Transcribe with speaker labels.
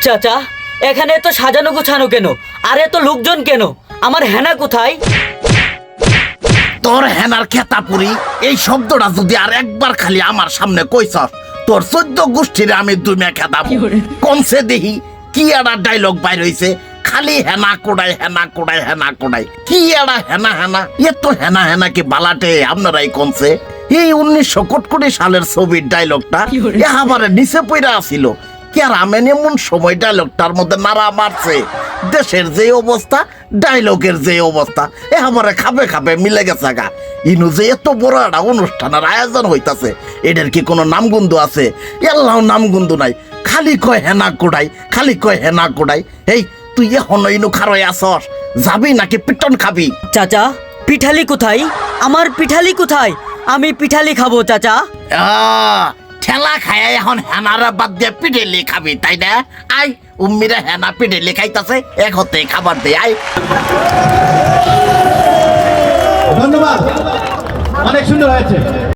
Speaker 1: চাচা, এখানে এত সাজানো গুছানো কেন? আর এত লোকজন কেন? আমার হেনা কোথায়?
Speaker 2: তোর হেনার খেতাপুরি এই শব্দটা যদি আর একবার খালি আমার সামনে কইছস, তোর 14 গোষ্ঠীরে আমি দুমে খেতাম। কমসে দেহি কি একটা ডায়লগ বাইর হইছে, খালি হেনা কোড়াই হেনা কোড়াই হেনা কোড়াই। কি একটা হেনা হেনা, এ তো হেনা হেনা কি বালাটে আপনারাই কমছে। এই 1961 সালের ছবির ডায়লগটা এ আমারে নিচে পইরা আসিল। ক্যারামেন এমন সময় ডায়লগটার মধ্যে নাড়া মারছে, দেশের যে অবস্থা ডায়লগের যে অবস্থা এ আমারে খাবে খাবে মিলে গেছে গা। ইনু যে এত বড় একটা অনুষ্ঠানের আয়োজন হইতাছে, এদের কি কোনো নামগন্ধ আছে? এল্লাহ নামগন্ধ নাই, খালি কয় হেনা কোড়াই, খালি কয় হেনা কোড়াই। এই তুই এখন ইনু খারই আসস, যাবি নাকি পিটন খাবি?
Speaker 1: চাচা, পিঠালি কোথায়? আমার পিঠালি কোথায়? আমি পিঠালি খাবো চাচা।
Speaker 2: ঠেলা খায় এখন হেনারা বাদ দিয়ে পিঠেলি খাবি তাই না? আই উম্মিরা হেনা পিঠেলি খাইতাছে, এক হতে খাবার দে আই।
Speaker 3: ধন্যবাদ, অনেক সুন্দর হয়েছে।